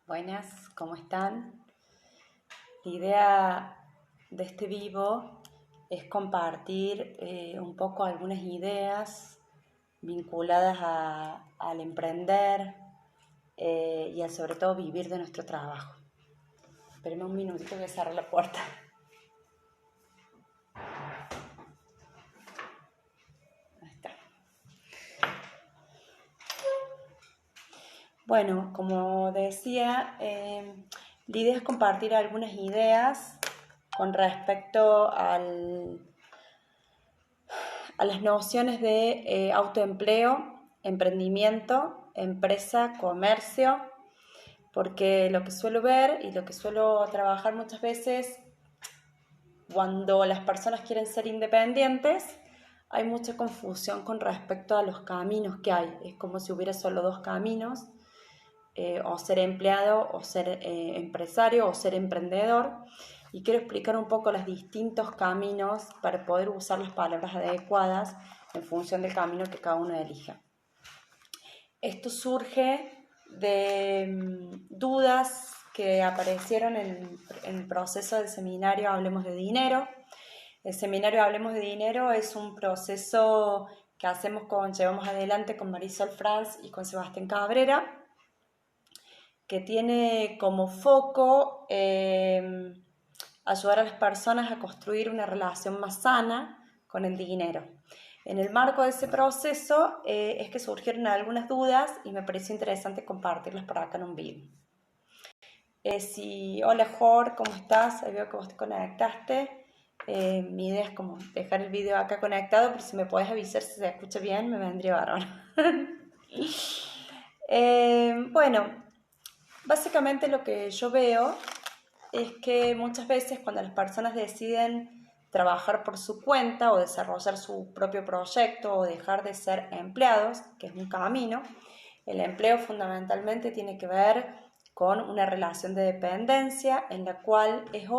Buenas, ¿cómo están? La idea de este vivo es compartir un poco algunas ideas vinculadas al emprender y a sobre todo vivir de nuestro trabajo. Espérenme un minutito que cerrar la puerta. Ahí está. Bueno, como decía, la idea es compartir algunas ideas con respecto a las nociones de autoempleo, emprendimiento, empresa, comercio, porque lo que suelo ver y lo que suelo trabajar muchas veces cuando las personas quieren ser independientes, hay mucha confusión con respecto a los caminos que hay. Es como si hubiera solo dos caminos, o ser empleado, o ser empresario, o ser emprendedor. Y quiero explicar un poco los distintos caminos para poder usar las palabras adecuadas en función del camino que cada uno elija. Esto surge de dudas que aparecieron en el proceso del seminario Hablemos de Dinero. El seminario Hablemos de Dinero es un proceso que llevamos adelante con Marisol Franz y con Sebastián Cabrera, que tiene como foco ayudar a las personas a construir una relación más sana con el dinero. En el marco de ese proceso es que surgieron algunas dudas y me pareció interesante compartirlas por acá en un video. Hola Jorge, ¿cómo estás? Ahí veo que vos te conectaste. Mi idea es como dejar el video acá conectado, pero si me podés avisar si se escucha bien, me vendría bárbaro. Bueno, básicamente lo que yo veo es que muchas veces cuando las personas deciden trabajar por su cuenta o desarrollar su propio proyecto o dejar de ser empleados, que es un camino, el empleo fundamentalmente tiene que ver con una relación de dependencia en la cual es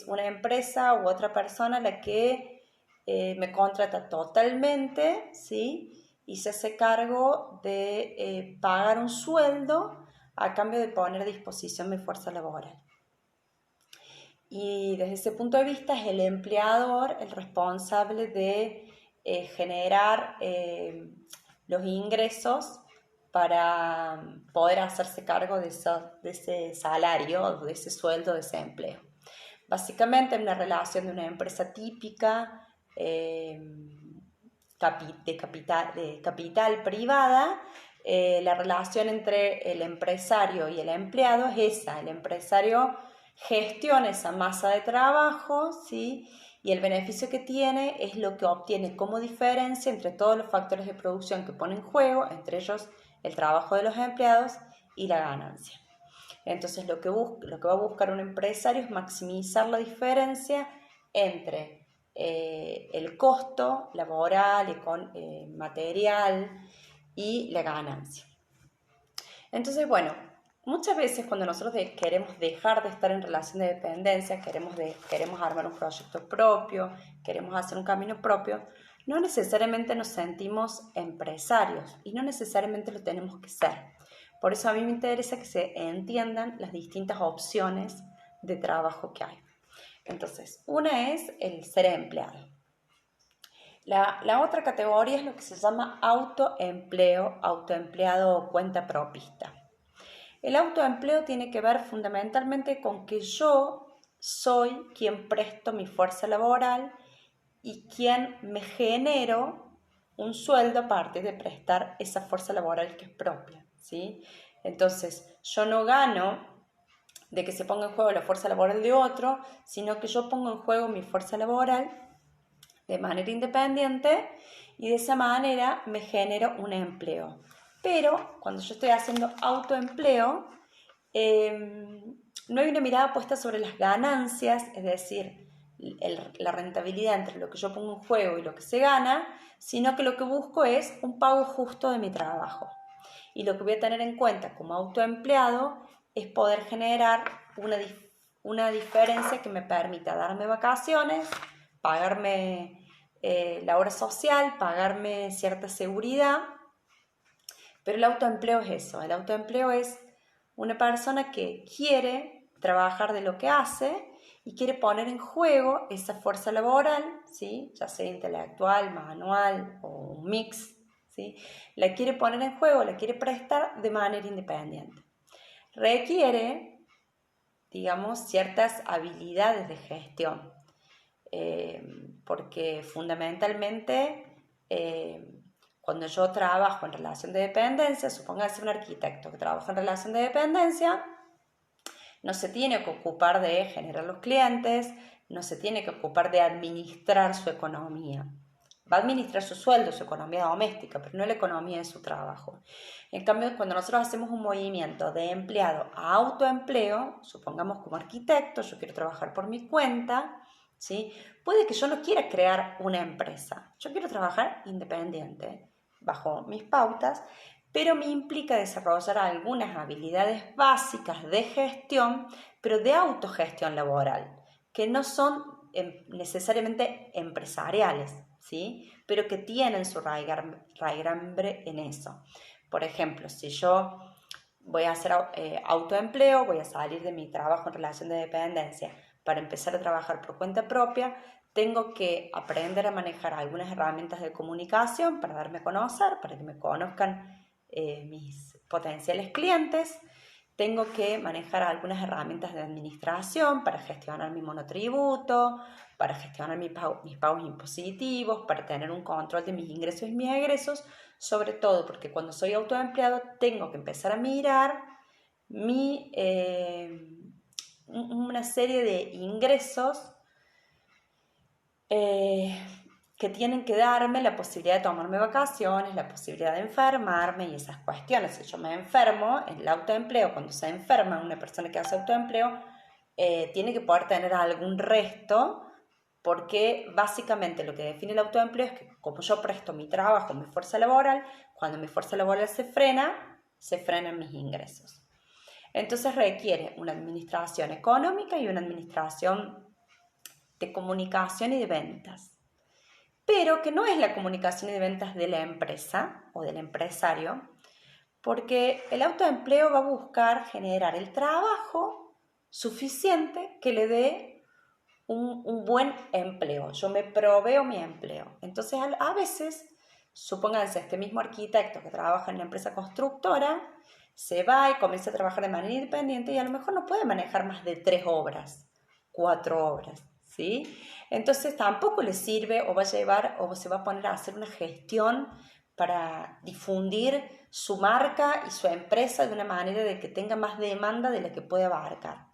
una empresa u otra persona la que me contrata totalmente, ¿sí? Y se hace cargo de pagar un sueldo a cambio de poner a disposición mi fuerza laboral. Y desde ese punto de vista es el empleador el responsable de generar los ingresos para poder hacerse cargo de ese salario, de ese sueldo, de ese empleo. Básicamente en una relación de una empresa típica de capital privada, la relación entre el empresario y el empleado es esa. El empresario gestiona esa masa de trabajo, ¿sí? Y el beneficio que tiene es lo que obtiene como diferencia entre todos los factores de producción que pone en juego, entre ellos el trabajo de los empleados y la ganancia. Entonces lo que va a buscar un empresario es maximizar la diferencia entre el costo laboral, material y la ganancia. Entonces, bueno, muchas veces cuando nosotros queremos dejar de estar en relación de dependencia, queremos armar un proyecto propio, queremos hacer un camino propio, no necesariamente nos sentimos empresarios y no necesariamente lo tenemos que ser. Por eso a mí me interesa que se entiendan las distintas opciones de trabajo que hay. Entonces, una es el ser empleado. La otra categoría es lo que se llama autoempleo, autoempleado o cuenta propista. El autoempleo tiene que ver fundamentalmente con que yo soy quien presto mi fuerza laboral y quien me genero un sueldo a partir de prestar esa fuerza laboral que es propia, ¿sí? Entonces, yo no gano de que se ponga en juego la fuerza laboral de otro, sino que yo pongo en juego mi fuerza laboral de manera independiente y de esa manera me genero un empleo. Pero cuando yo estoy haciendo autoempleo, no hay una mirada puesta sobre las ganancias, es decir, la rentabilidad entre lo que yo pongo en juego y lo que se gana, sino que lo que busco es un pago justo de mi trabajo. Y lo que voy a tener en cuenta como autoempleado es poder generar una diferencia que me permita darme vacaciones, pagarme la obra social, pagarme cierta seguridad. Pero el autoempleo es eso, el autoempleo es una persona que quiere trabajar de lo que hace y quiere poner en juego esa fuerza laboral, ¿sí? Ya sea intelectual, manual o un mix, ¿sí? La quiere poner en juego, la quiere prestar de manera independiente. Requiere, digamos, ciertas habilidades de gestión, porque fundamentalmente cuando yo trabajo en relación de dependencia, supóngase un arquitecto que trabaja en relación de dependencia, no se tiene que ocupar de generar los clientes, no se tiene que ocupar de administrar su economía. Va a administrar su sueldo, su economía doméstica, pero no la economía de su trabajo. En cambio, cuando nosotros hacemos un movimiento de empleado a autoempleo, supongamos como arquitecto, yo quiero trabajar por mi cuenta, ¿sí? Puede que yo no quiera crear una empresa, yo quiero trabajar independiente, bajo mis pautas, pero me implica desarrollar algunas habilidades básicas de gestión, pero de autogestión laboral, que no son necesariamente empresariales, ¿sí? Pero que tienen su raigambre en eso. Por ejemplo, si yo voy a hacer autoempleo, voy a salir de mi trabajo en relación de dependencia para empezar a trabajar por cuenta propia, tengo que aprender a manejar algunas herramientas de comunicación para darme a conocer, para que me conozcan mis potenciales clientes. Tengo que manejar algunas herramientas de administración para gestionar mi monotributo, para gestionar mis pagos impositivos, para tener un control de mis ingresos y mis egresos, sobre todo porque cuando soy autoempleado tengo que empezar a mirar una serie de ingresos que tienen que darme la posibilidad de tomarme vacaciones, la posibilidad de enfermarme y esas cuestiones. Si yo me enfermo, en el autoempleo, cuando se enferma una persona que hace autoempleo, tiene que poder tener algún resto, porque básicamente lo que define el autoempleo es que como yo presto mi trabajo, mi fuerza laboral, cuando mi fuerza laboral se frenan mis ingresos. Entonces requiere una administración económica y una administración de comunicación y de ventas, pero que no es la comunicación y de ventas de la empresa o del empresario, porque el autoempleo va a buscar generar el trabajo suficiente que le dé un buen empleo. Yo me proveo mi empleo. Entonces, a veces, supónganse, este mismo arquitecto que trabaja en la empresa constructora, se va y comienza a trabajar de manera independiente y a lo mejor no puede manejar más de 3 obras, 4 obras, ¿sí? Entonces tampoco le sirve o va a llevar o se va a poner a hacer una gestión para difundir su marca y su empresa de una manera de que tenga más demanda de la que puede abarcar,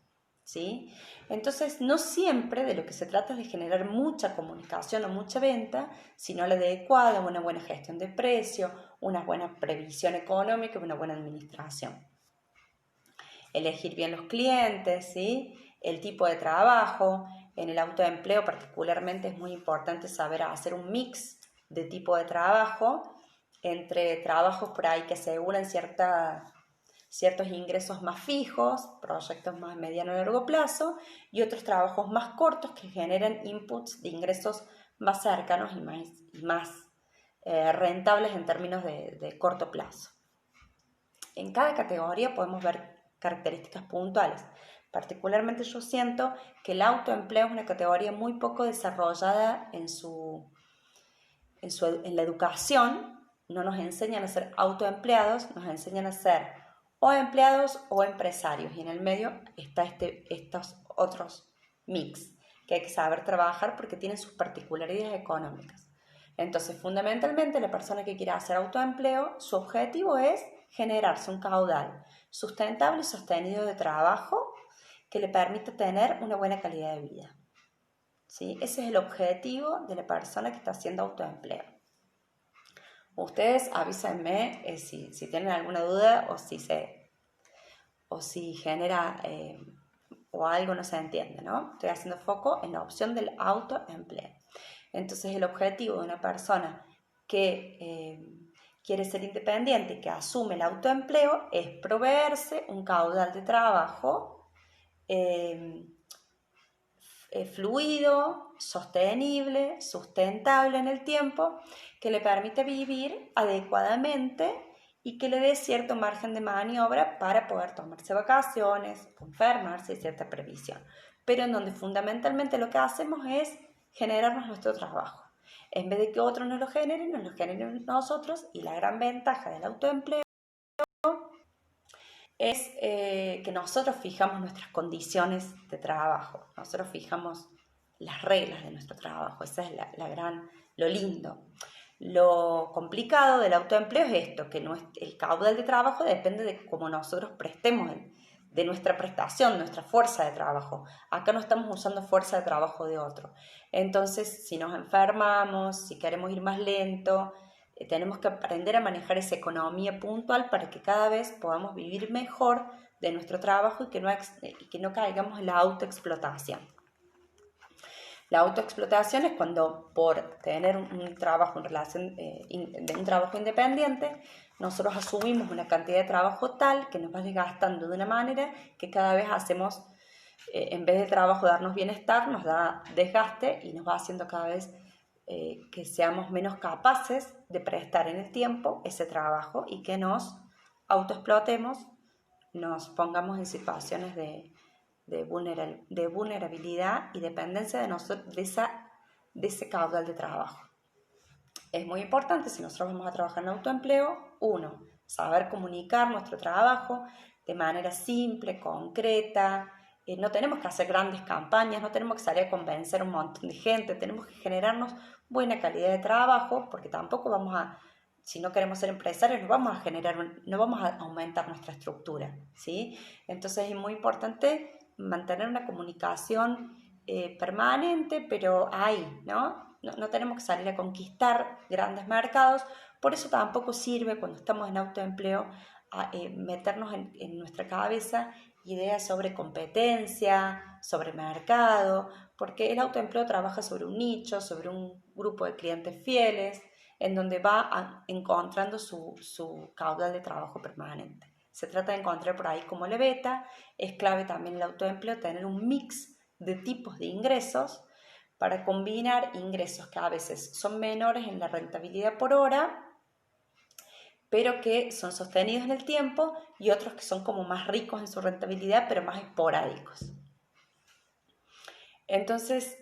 ¿sí? Entonces no siempre de lo que se trata es de generar mucha comunicación o mucha venta, sino la adecuada, una buena gestión de precio, una buena previsión económica y una buena administración. Elegir bien los clientes, ¿sí? El tipo de trabajo. En el autoempleo particularmente es muy importante saber hacer un mix de tipo de trabajo entre trabajos por ahí que aseguran ciertos ingresos más fijos, proyectos más mediano y largo plazo, y otros trabajos más cortos que generan inputs de ingresos más cercanos y más rentables en términos de corto plazo. En cada categoría podemos ver características puntuales. Particularmente yo siento que el autoempleo es una categoría muy poco desarrollada en la educación. No nos enseñan a ser autoempleados, nos enseñan a ser o empleados o empresarios. Y en el medio está estos otros mix que hay que saber trabajar porque tienen sus particularidades económicas. Entonces, fundamentalmente, la persona que quiera hacer autoempleo, su objetivo es generarse un caudal sustentable y sostenido de trabajo que le permita tener una buena calidad de vida, ¿sí? Ese es el objetivo de la persona que está haciendo autoempleo. Ustedes avísenme si tienen alguna duda o si genera o algo no se entiende, ¿no? Estoy haciendo foco en la opción del autoempleo. Entonces, el objetivo de una persona que quiere ser independiente y que asume el autoempleo es proveerse un caudal de trabajo fluido, sostenible, sustentable en el tiempo, que le permite vivir adecuadamente y que le dé cierto margen de maniobra para poder tomarse vacaciones, enfermarse y cierta previsión. Pero en donde fundamentalmente lo que hacemos es generarnos nuestro trabajo. En vez de que otros nos lo generen nosotros, y la gran ventaja del autoempleo es que nosotros fijamos nuestras condiciones de trabajo, nosotros fijamos las reglas de nuestro trabajo, esa es lo lindo. Lo complicado del autoempleo es esto, que el caudal de trabajo depende de cómo nosotros prestemos, de nuestra prestación, nuestra fuerza de trabajo. Acá no estamos usando fuerza de trabajo de otro. Entonces, si nos enfermamos, si queremos ir más lento, tenemos que aprender a manejar esa economía puntual para que cada vez podamos vivir mejor de nuestro trabajo y que no caigamos en la autoexplotación. La autoexplotación es cuando por tener un trabajo en relación de un trabajo independiente, nosotros asumimos una cantidad de trabajo tal que nos va desgastando de una manera que cada vez hacemos, en vez de trabajo darnos bienestar, nos da desgaste y nos va haciendo cada vez que seamos menos capaces de prestar en el tiempo ese trabajo y que nos autoexplotemos, nos pongamos en situaciones de vulnerabilidad y dependencia de ese caudal de trabajo. Es muy importante, si nosotros vamos a trabajar en autoempleo, uno, saber comunicar nuestro trabajo de manera simple, concreta. No tenemos que hacer grandes campañas, no tenemos que salir a convencer a un montón de gente, tenemos que generarnos buena calidad de trabajo, porque tampoco si no queremos ser empresarios, no vamos a aumentar nuestra estructura, ¿sí? Entonces es muy importante mantener una comunicación permanente, pero ahí, ¿no? No tenemos que salir a conquistar grandes mercados, por eso tampoco sirve cuando estamos en autoempleo meternos en nuestra cabeza ideas sobre competencia, sobre mercado, porque el autoempleo trabaja sobre un nicho, sobre un grupo de clientes fieles, en donde va encontrando su caudal de trabajo permanente. Se trata de encontrar por ahí como le beta. Es clave también el autoempleo tener un mix de tipos de ingresos para combinar ingresos que a veces son menores en la rentabilidad por hora, pero que son sostenidos en el tiempo, y otros que son como más ricos en su rentabilidad, pero más esporádicos. Entonces,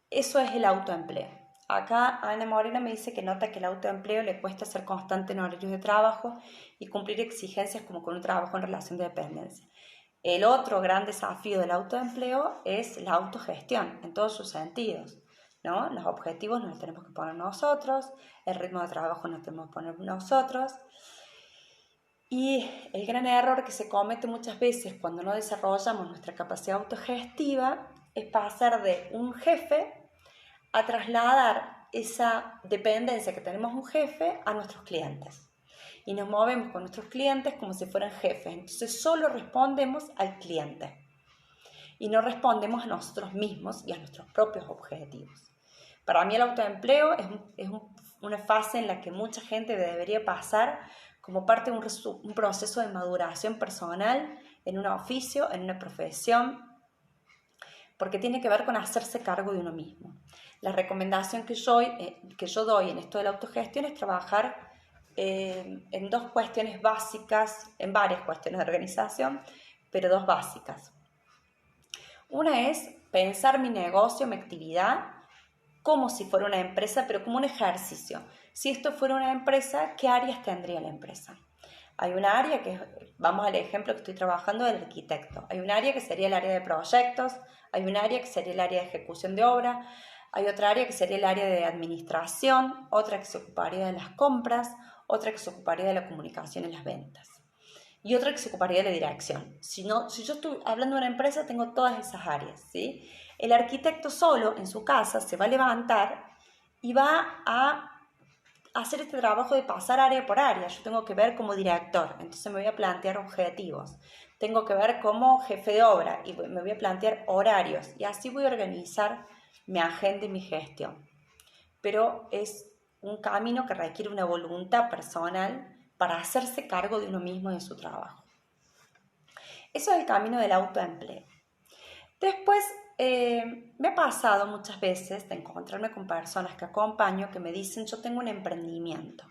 eso es el autoempleo. Acá Ana Morena me dice que nota que el autoempleo le cuesta ser constante en horarios de trabajo y cumplir exigencias como con un trabajo en relación de dependencia. El otro gran desafío del autoempleo es la autogestión en todos sus sentidos, ¿no? Los objetivos nos los tenemos que poner nosotros, el ritmo de trabajo nos tenemos que poner nosotros. Y el gran error que se comete muchas veces cuando no desarrollamos nuestra capacidad autogestiva es pasar de un jefe a trasladar esa dependencia que tenemos de un jefe a nuestros clientes. Y nos movemos con nuestros clientes como si fueran jefes. Entonces solo respondemos al cliente y no respondemos a nosotros mismos y a nuestros propios objetivos. Para mí el autoempleo es una fase en la que mucha gente debería pasar como parte de un proceso de maduración personal en un oficio, en una profesión, porque tiene que ver con hacerse cargo de uno mismo. La recomendación que yo doy en esto de la autogestión es trabajar en dos cuestiones básicas, en varias cuestiones de organización, pero dos básicas. Una es pensar mi negocio, mi actividad, como si fuera una empresa, pero como un ejercicio. Si esto fuera una empresa, ¿qué áreas tendría la empresa? Hay un área vamos al ejemplo que estoy trabajando del arquitecto. Hay un área que sería el área de proyectos, hay un área que sería el área de ejecución de obra, hay otra área que sería el área de administración, otra que se ocuparía de las compras, otra que se ocuparía de la comunicación y las ventas, y otra que se ocuparía de la dirección. Si yo estoy hablando de una empresa, tengo todas esas áreas, ¿sí? El arquitecto solo en su casa se va a levantar y va a hacer este trabajo de pasar área por área. Yo tengo que ver como director, entonces me voy a plantear objetivos. Tengo que ver como jefe de obra y me voy a plantear horarios, y así voy a organizar mi agenda y mi gestión. Pero es un camino que requiere una voluntad personal para hacerse cargo de uno mismo y de su trabajo. Eso es el camino del autoempleo. Después, me ha pasado muchas veces de encontrarme con personas que acompaño que me dicen: yo tengo un emprendimiento,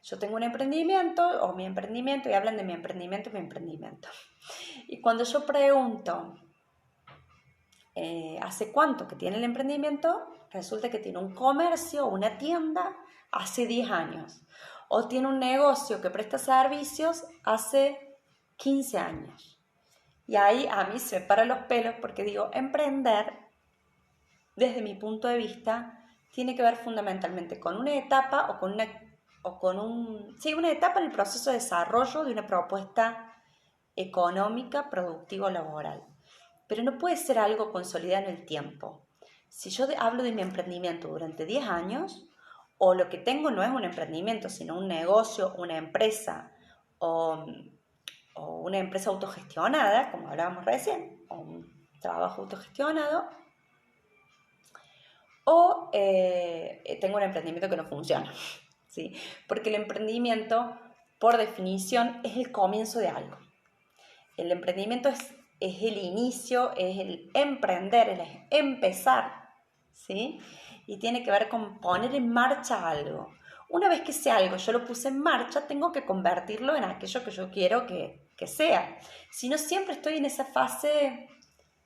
yo tengo un emprendimiento o mi emprendimiento y hablan de mi emprendimiento. Y cuando yo pregunto, ¿hace cuánto que tiene el emprendimiento? Resulta que tiene un comercio, una tienda, hace 10 años. O tiene un negocio que presta servicios hace 15 años. Y ahí a mí se me paran los pelos porque digo, emprender, desde mi punto de vista, tiene que ver fundamentalmente con una etapa o con una etapa en el proceso de desarrollo de una propuesta económica, productiva o laboral. Pero no puede ser algo consolidado en el tiempo. Si yo hablo de mi emprendimiento durante 10 años, o lo que tengo no es un emprendimiento, sino un negocio, una empresa o una empresa autogestionada, como hablábamos recién, o un trabajo autogestionado, o tengo un emprendimiento que no funciona, ¿sí? Porque el emprendimiento, por definición, es el comienzo de algo. El emprendimiento es el inicio, es el emprender, es empezar, ¿sí? Y tiene que ver con poner en marcha algo. Una vez que ese algo yo lo puse en marcha, tengo que convertirlo en aquello que yo quiero que sea. Si no, siempre estoy en esa fase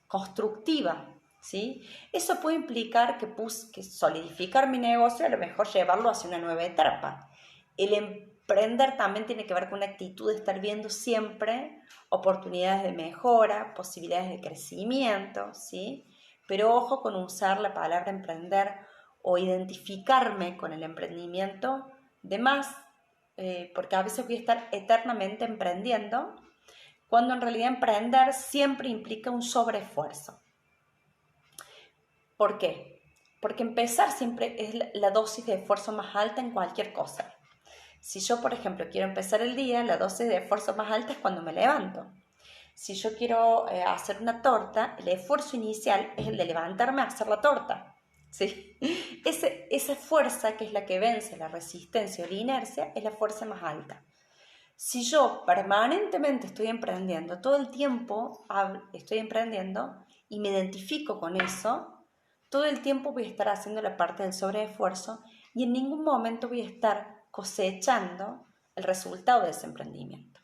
constructiva, ¿sí? Eso puede implicar que solidificar mi negocio, a lo mejor llevarlo hacia una nueva etapa. El emprender también tiene que ver con una actitud de estar viendo siempre oportunidades de mejora, posibilidades de crecimiento, ¿sí? Pero ojo con usar la palabra emprender o identificarme con el emprendimiento de más, porque a veces voy a estar eternamente emprendiendo, cuando en realidad emprender siempre implica un sobreesfuerzo. ¿Por qué? Porque empezar siempre es la dosis de esfuerzo más alta en cualquier cosa. Si yo, por ejemplo, quiero empezar el día, la dosis de esfuerzo más alta es cuando me levanto. Si yo quiero hacer una torta, el esfuerzo inicial es el de levantarme a hacer la torta, ¿sí? Esa fuerza, que es la que vence la resistencia o la inercia, es la fuerza más alta. Si yo permanentemente estoy emprendiendo, todo el tiempo estoy emprendiendo y me identifico con eso, todo el tiempo voy a estar haciendo la parte del sobreesfuerzo y en ningún momento voy a estar cosechando el resultado de ese emprendimiento.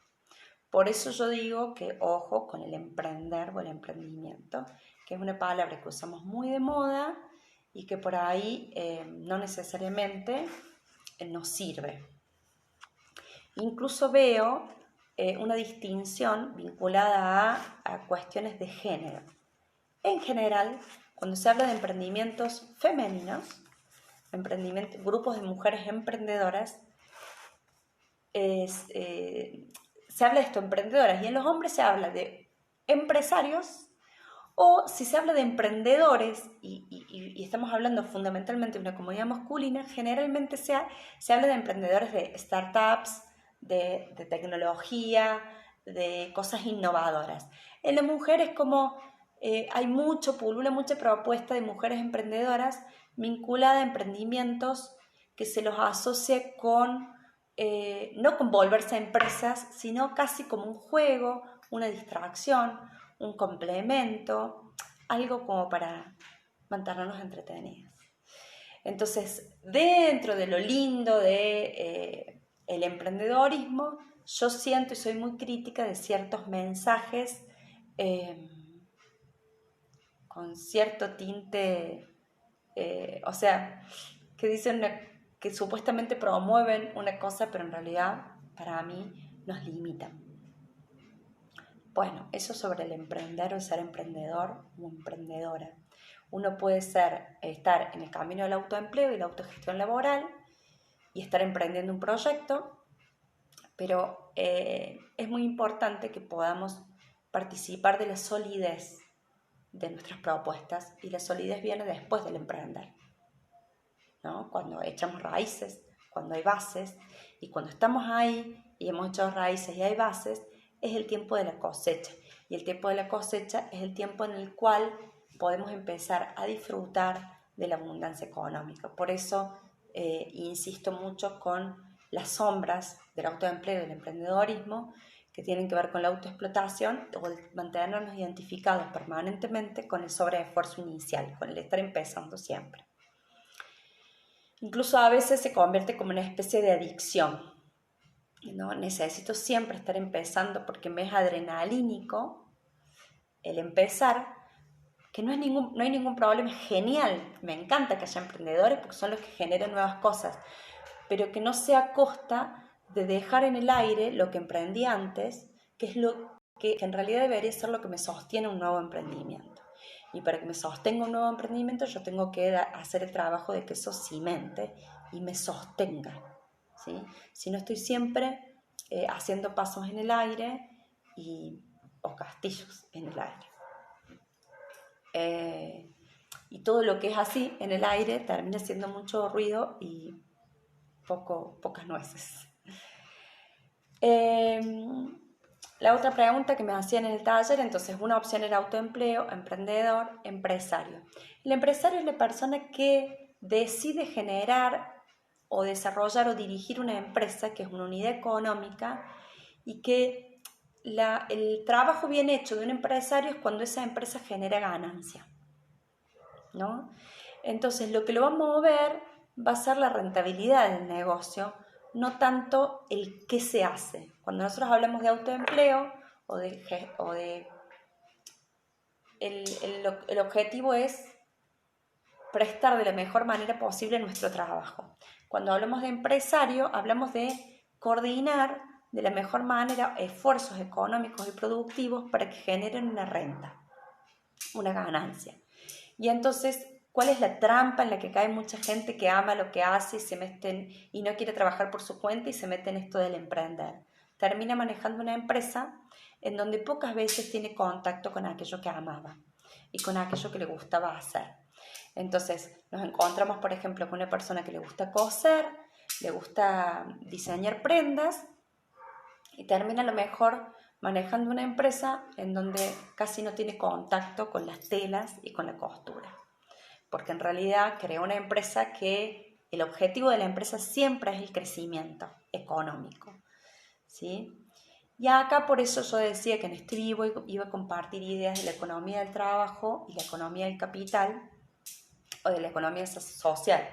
Por eso yo digo que ojo con el emprender o el emprendimiento, que es una palabra que usamos muy de moda y que por ahí no necesariamente nos sirve. Incluso veo una distinción vinculada a cuestiones de género. En general, cuando se habla de emprendimientos femeninos, grupos de mujeres emprendedoras, se habla de esto, emprendedoras, y en los hombres se habla de empresarios, o si se habla de emprendedores, y estamos hablando fundamentalmente de una comunidad masculina, generalmente se habla de emprendedores de startups, de tecnología, de cosas innovadoras. En las mujeres como hay pulula mucha propuesta de mujeres emprendedoras vinculada a emprendimientos que se los asocia con, no con volverse empresas, sino casi como un juego, una distracción, un complemento, algo como para mantenernos entretenidos. Entonces, dentro de lo lindo de el emprendedorismo, yo siento y soy muy crítica de ciertos mensajes con cierto tinte, que dicen que supuestamente promueven una cosa, pero en realidad para mí nos limitan. Bueno, eso sobre el emprender o ser emprendedor o emprendedora. Uno puede estar en el camino del autoempleo y la autogestión laboral y estar emprendiendo un proyecto, pero es muy importante que podamos participar de la solidez de nuestras propuestas, y la solidez viene después del emprender, ¿no? Cuando echamos raíces, cuando hay bases, y cuando estamos ahí y hemos echado raíces y hay bases, es el tiempo de la cosecha, y el tiempo de la cosecha es el tiempo en el cual podemos empezar a disfrutar de la abundancia económica. Por eso insisto mucho con las sombras del autoempleo y del emprendedorismo, que tienen que ver con la autoexplotación o el mantenernos identificados permanentemente con el sobreesfuerzo inicial, con el estar empezando siempre. Incluso a veces se convierte como una especie de adicción, ¿no? Necesito siempre estar empezando porque me es adrenalínico el empezar, que no hay ningún problema, es genial, me encanta que haya emprendedores porque son los que generan nuevas cosas, pero que no sea a costa de dejar en el aire lo que emprendí antes, que es lo que en realidad debería ser lo que me sostiene un nuevo emprendimiento. Y para que me sostenga un nuevo emprendimiento yo tengo que hacer el trabajo de que eso cimente y me sostenga, ¿sí? Si no estoy siempre haciendo pasos en el aire o castillos en el aire. Y todo lo que es así en el aire termina siendo mucho ruido y pocas nueces. La otra pregunta que me hacían en el taller, entonces una opción era autoempleo, emprendedor, empresario. El empresario es la persona que decide generar o desarrollar o dirigir una empresa que es una unidad económica y que el trabajo bien hecho de un empresario es cuando esa empresa genera ganancia, ¿no? Entonces lo que lo va a mover va a ser la rentabilidad del negocio, no tanto el qué se hace. Cuando nosotros hablamos de autoempleo el objetivo es prestar de la mejor manera posible nuestro trabajo. Cuando hablamos de empresario, hablamos de coordinar de la mejor manera esfuerzos económicos y productivos para que generen una renta, una ganancia. Y entonces, ¿cuál es la trampa en la que cae mucha gente que ama lo que hace y no quiere trabajar por su cuenta y se mete en esto del emprender? Termina manejando una empresa en donde pocas veces tiene contacto con aquello que amaba y con aquello que le gustaba hacer. Entonces, nos encontramos, por ejemplo, con una persona que le gusta coser, le gusta diseñar prendas y termina a lo mejor manejando una empresa en donde casi no tiene contacto con las telas y con la costura. Porque en realidad creó una empresa que el objetivo de la empresa siempre es el crecimiento económico, ¿sí? Y acá por eso yo decía que en este vivo iba a compartir ideas de la economía del trabajo y la economía del capital o de la economía social.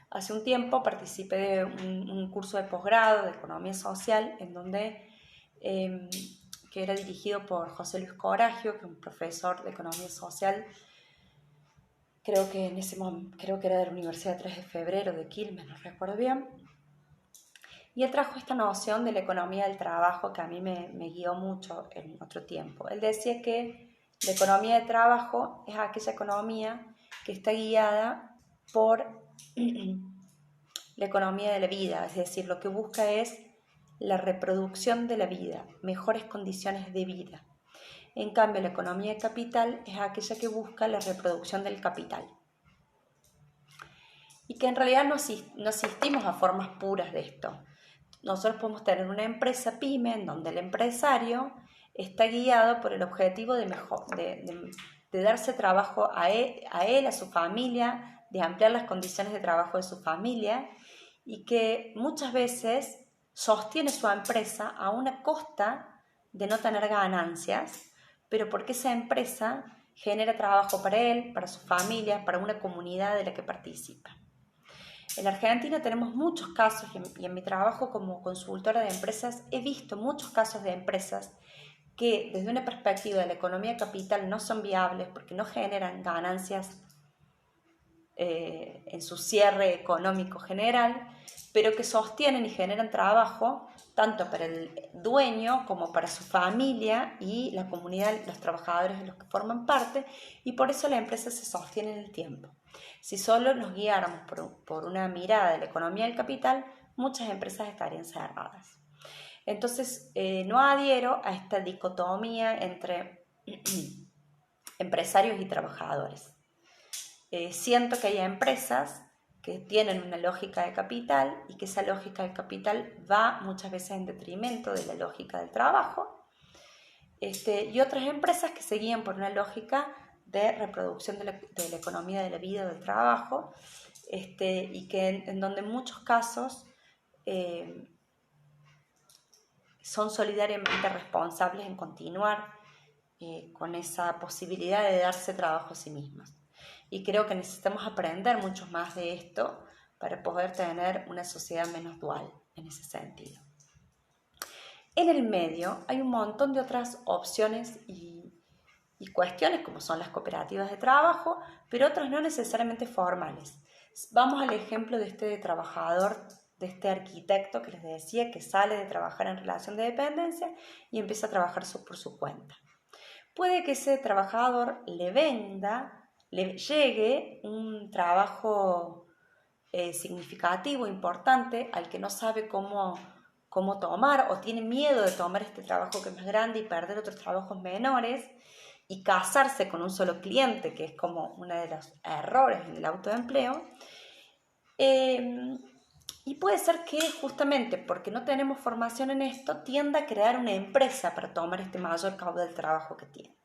Hace un tiempo participé de un curso de posgrado de economía social en donde que era dirigido por José Luis Coragio, que es un profesor de economía social, creo que era de la Universidad 3 de Febrero de Quilmes, no recuerdo bien, y él trajo esta noción de la economía del trabajo que a mí me guió mucho en otro tiempo. Él decía que la economía del trabajo es aquella economía que está guiada por la economía de la vida, es decir, lo que busca es la reproducción de la vida, mejores condiciones de vida. En cambio, la economía de capital es aquella que busca la reproducción del capital. Y que en realidad no asistimos a formas puras de esto. Nosotros podemos tener una empresa pyme en donde el empresario está guiado por el objetivo de darse trabajo a él, a su familia, de ampliar las condiciones de trabajo de su familia y que muchas veces sostiene su empresa a una costa de no tener ganancias, pero porque esa empresa genera trabajo para él, para su familia, para una comunidad de la que participa. En Argentina tenemos muchos casos y en mi trabajo como consultora de empresas he visto muchos casos de empresas que desde una perspectiva de la economía capital no son viables porque no generan ganancias en su cierre económico general, pero que sostienen y generan trabajo tanto para el dueño como para su familia y la comunidad, los trabajadores de los que forman parte, y por eso la empresa se sostiene en el tiempo. Si solo nos guiáramos por una mirada de la economía del capital, muchas empresas estarían cerradas. Entonces, no adhiero a esta dicotomía entre empresarios y trabajadores. Siento que hay empresas que tienen una lógica de capital y que esa lógica de capital va muchas veces en detrimento de la lógica del trabajo, y otras empresas que se guían por una lógica de reproducción de la economía de la vida, del trabajo, y que en donde en muchos casos son solidariamente responsables en continuar con esa posibilidad de darse trabajo a sí mismos. Y creo que necesitamos aprender mucho más de esto para poder tener una sociedad menos dual en ese sentido. En el medio hay un montón de otras opciones y cuestiones como son las cooperativas de trabajo, pero otras no necesariamente formales. Vamos al ejemplo de este trabajador, de este arquitecto que les decía que sale de trabajar en relación de dependencia y empieza a trabajar por su cuenta. Puede que ese trabajador le llegue un trabajo significativo, importante, al que no sabe cómo tomar o tiene miedo de tomar este trabajo que es más grande y perder otros trabajos menores y casarse con un solo cliente, que es como uno de los errores en el autoempleo. Y puede ser que justamente porque no tenemos formación en esto, tienda a crear una empresa para tomar este mayor caudal del trabajo que tiene.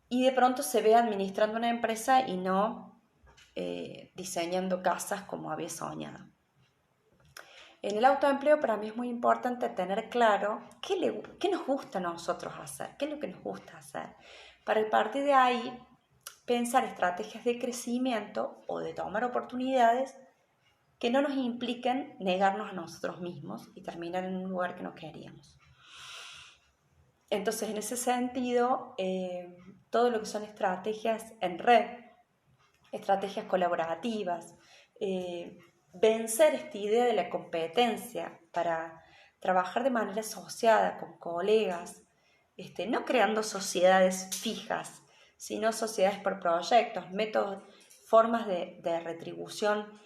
Y de pronto se ve administrando una empresa y no diseñando casas como había soñado. En el autoempleo para mí es muy importante tener claro qué nos gusta a nosotros hacer, qué es lo que nos gusta hacer. Para partir de ahí pensar estrategias de crecimiento o de tomar oportunidades que no nos impliquen negarnos a nosotros mismos y terminar en un lugar que no queríamos. Entonces, en ese sentido, todo lo que son estrategias en red, estrategias colaborativas, vencer esta idea de la competencia para trabajar de manera asociada con colegas, no creando sociedades fijas, sino sociedades por proyectos, métodos, formas de retribución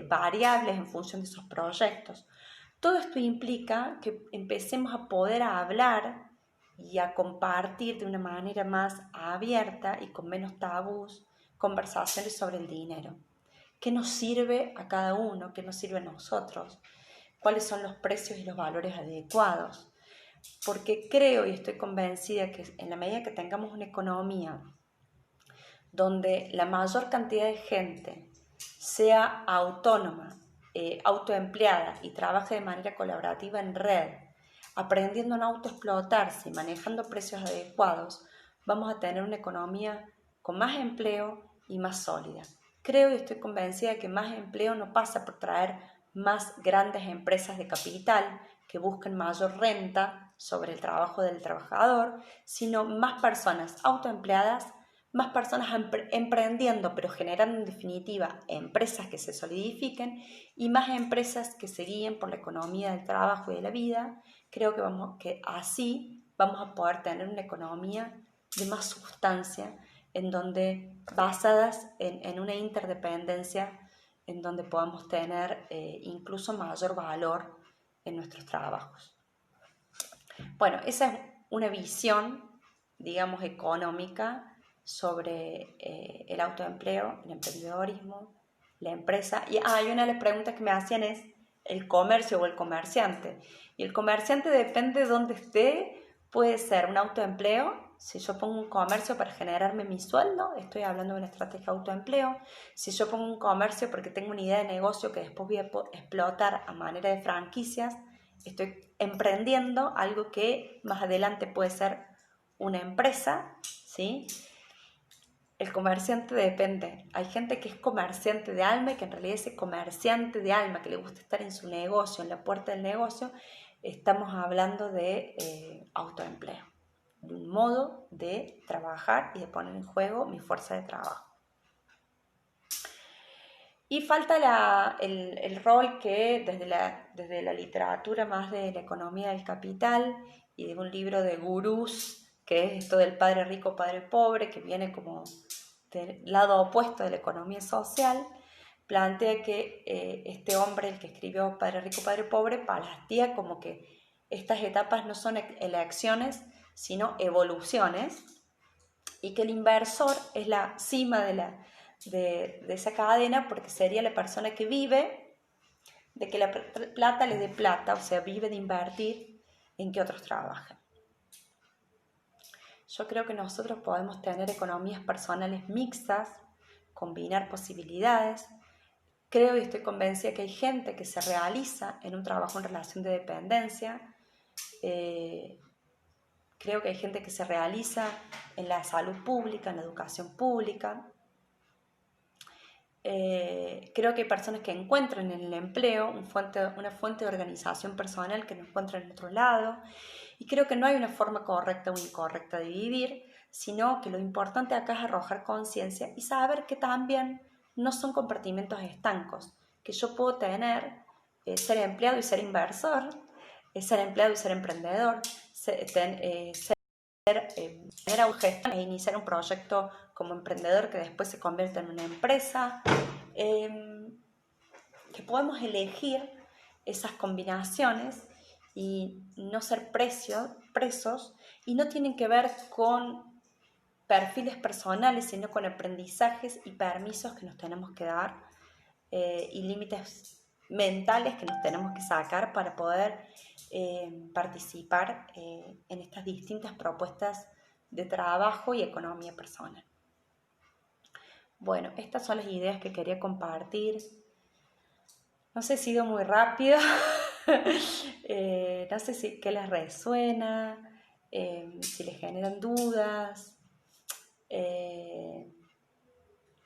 variables en función de esos proyectos. Todo esto implica que empecemos a poder hablar y a compartir de una manera más abierta y con menos tabús conversaciones sobre el dinero. ¿Qué nos sirve a cada uno? ¿Qué nos sirve a nosotros? ¿Cuáles son los precios y los valores adecuados? Porque creo y estoy convencida que en la medida que tengamos una economía donde la mayor cantidad de gente sea autónoma, autoempleada y trabaje de manera colaborativa en red, aprendiendo a no autoexplotarse y manejando precios adecuados, vamos a tener una economía con más empleo y más sólida. Creo y estoy convencida de que más empleo no pasa por traer más grandes empresas de capital que busquen mayor renta sobre el trabajo del trabajador, sino más personas autoempleadas, más personas emprendiendo, pero generando en definitiva empresas que se solidifiquen y más empresas que se guíen por la economía del trabajo y de la vida. Creo que así vamos a poder tener una economía de más sustancia, basadas en una interdependencia, en donde podamos tener incluso mayor valor en nuestros trabajos. Bueno, esa es una visión, digamos, económica sobre el autoempleo, el emprendedorismo, la empresa. Y una de las preguntas que me hacían es el comercio o el comerciante. Y el comerciante depende de dónde esté, puede ser un autoempleo. Si yo pongo un comercio para generarme mi sueldo, estoy hablando de una estrategia de autoempleo. Si yo pongo un comercio porque tengo una idea de negocio que después voy a explotar a manera de franquicias, estoy emprendiendo algo que más adelante puede ser una empresa, ¿sí? El comerciante depende. Hay gente que es comerciante de alma y que en realidad ese comerciante de alma que le gusta estar en su negocio, en la puerta del negocio, estamos hablando de autoempleo, de un modo de trabajar y de poner en juego mi fuerza de trabajo. Y falta el rol que desde la literatura más de la economía del capital y de un libro de gurús, que es esto del padre rico, padre pobre, que viene como del lado opuesto de la economía social, plantea que este hombre, el que escribió Padre Rico, Padre Pobre, plantea como que estas etapas no son elecciones, sino evoluciones, y que el inversor es la cima de esa cadena, porque sería la persona que vive de que la plata le dé plata, o sea, vive de invertir en que otros trabajen. Yo creo que nosotros podemos tener economías personales mixtas, combinar posibilidades. Creo y estoy convencida que hay gente que se realiza en un trabajo en relación de dependencia. Creo que hay gente que se realiza en la salud pública, en la educación pública. Creo que hay personas que encuentran en el empleo una fuente de organización personal que no encuentran en otro lado. Y creo que no hay una forma correcta o incorrecta de vivir, sino que lo importante acá es arrojar conciencia y saber que también no son compartimentos estancos, que yo puedo tener, ser empleado y ser inversor, ser empleado y ser emprendedor, tener autogestión e iniciar un proyecto como emprendedor que después se convierta en una empresa, que podemos elegir esas combinaciones y no ser presos, y no tienen que ver con perfiles personales, sino con aprendizajes y permisos que nos tenemos que dar, y límites mentales que nos tenemos que sacar para poder participar en estas distintas propuestas de trabajo y economía personal. Bueno, estas son las ideas que quería compartir. No sé si he ido muy rápido, no sé qué les resuena, si les generan dudas,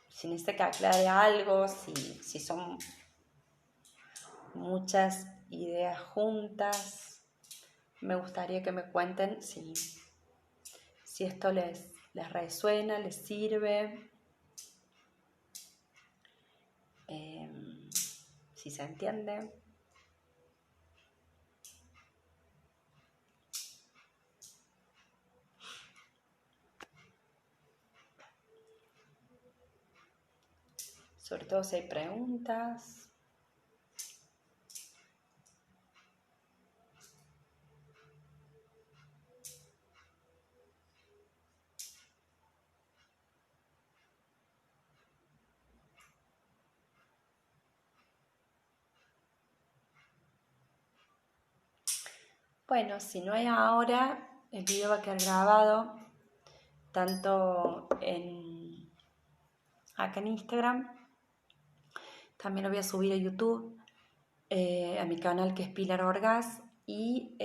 si necesita que aclare algo, si son muchas ideas juntas. Me gustaría que me cuenten si esto les resuena, les sirve, si se entiende. Sobre todo si hay preguntas. Bueno, si no hay ahora, el video va a quedar grabado tanto acá en Instagram, también lo voy a subir a YouTube, a mi canal que es Pilar Orgaz, y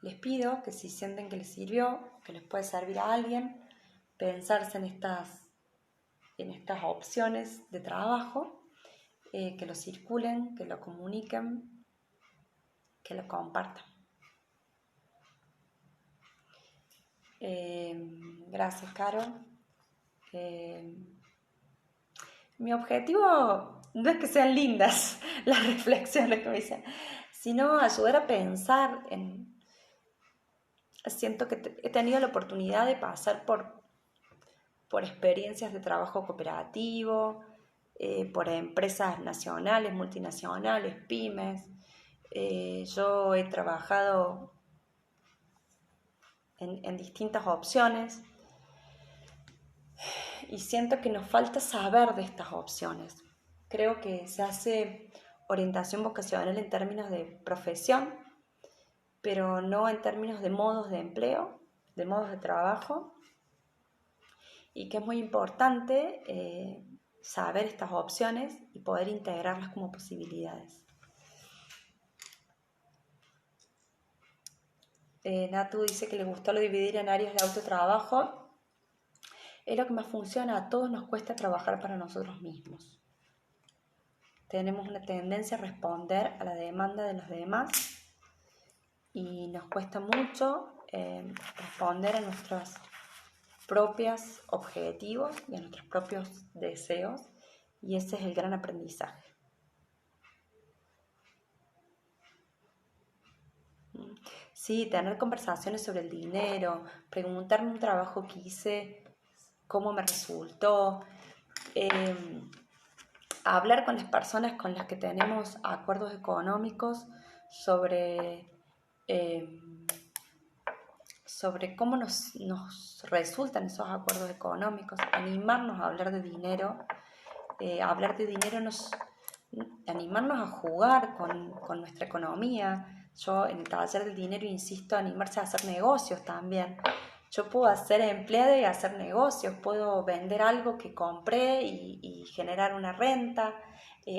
les pido que si sienten que les sirvió, que les puede servir a alguien, pensarse en estas opciones de trabajo, que lo circulen, que lo comuniquen, que lo compartan. Gracias, Caro. Mi objetivo no es que sean lindas las reflexiones que me dicen, sino ayudar a pensar en... Siento que he tenido la oportunidad de pasar por experiencias de trabajo cooperativo, por empresas nacionales, multinacionales, pymes. Yo he trabajado en distintas opciones y siento que nos falta saber de estas opciones. Creo que se hace orientación vocacional en términos de profesión, pero no en términos de modos de empleo, de modos de trabajo, y que es muy importante saber estas opciones y poder integrarlas como posibilidades. Natu dice que le gustó lo de dividir en áreas de autotrabajo. Es lo que más funciona, a todos nos cuesta trabajar para nosotros mismos. Tenemos una tendencia a responder a la demanda de los demás y nos cuesta mucho responder a nuestros propios objetivos y a nuestros propios deseos, y ese es el gran aprendizaje. Sí, tener conversaciones sobre el dinero, preguntarme un trabajo que hice, cómo me resultó, hablar con las personas con las que tenemos acuerdos económicos sobre cómo nos resultan esos acuerdos económicos, animarnos a hablar de dinero. Hablar de dinero animarnos a jugar con nuestra economía. Yo en el taller del dinero insisto, animarse a hacer negocios también. Yo puedo ser empleada y hacer negocios, puedo vender algo que compré y generar una renta,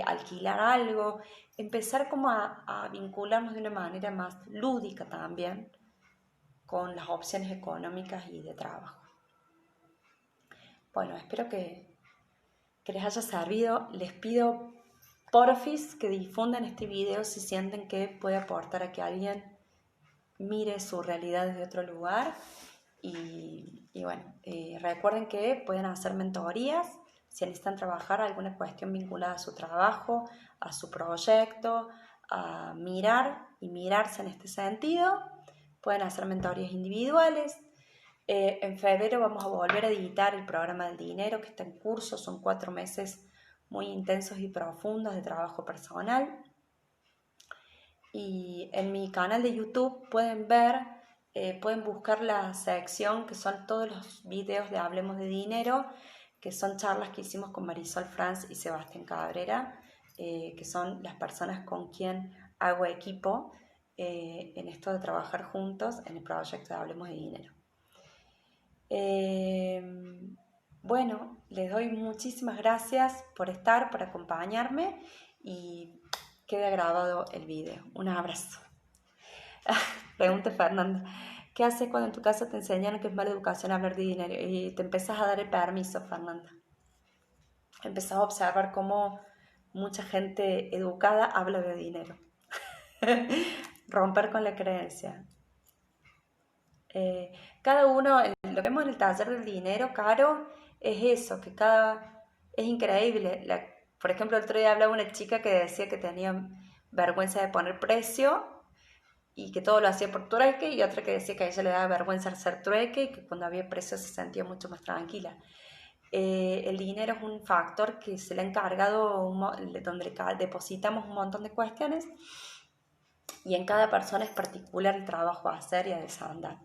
alquilar algo, empezar como a vincularnos de una manera más lúdica también con las opciones económicas y de trabajo. Bueno, espero que que les haya servido. Les pido porfis que difundan este video si sienten que puede aportar a que alguien mire su realidad desde otro lugar. Y bueno, recuerden que pueden hacer mentorías si necesitan trabajar alguna cuestión vinculada a su trabajo, a su proyecto, a mirar y mirarse en este sentido. Pueden hacer mentorías individuales. En febrero vamos a volver a editar el programa del dinero que está en curso. Son 4 meses muy intensos y profundos de trabajo personal. Y en mi canal de YouTube pueden ver, pueden buscar la sección que son todos los videos de Hablemos de Dinero, que son charlas que hicimos con Marisol Franz y Sebastián Cabrera, que son las personas con quien hago equipo en esto de trabajar juntos en el proyecto de Hablemos de Dinero. Bueno, les doy muchísimas gracias por estar, por acompañarme y queda grabado el video. Un abrazo. Pregunta Fernanda, ¿qué haces cuando en tu casa te enseñan que es mala educación hablar de dinero? Y te empezás a dar el permiso, Fernanda. Empezás a observar cómo mucha gente educada habla de dinero. Romper con la creencia. Cada uno, lo que vemos en el taller del dinero, Caro, es eso, que es increíble. Por ejemplo, el otro día hablaba una chica que decía que tenía vergüenza de poner precio y que todo lo hacía por trueque, y otra que decía que a ella le daba vergüenza hacer trueque y que cuando había precio se sentía mucho más tranquila. El dinero es un factor que se le ha encargado, donde depositamos un montón de cuestiones y en cada persona es particular el trabajo a hacer y a desandar.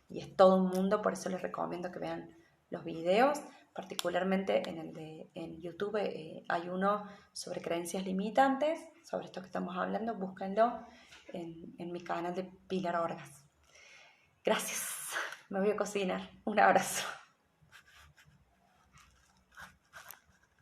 Y es todo un mundo, por eso les recomiendo que vean los videos, particularmente en YouTube hay uno sobre creencias limitantes, sobre esto que estamos hablando, búsquenlo en mi canal de Pilar Orgas. Gracias, me voy a cocinar, un abrazo.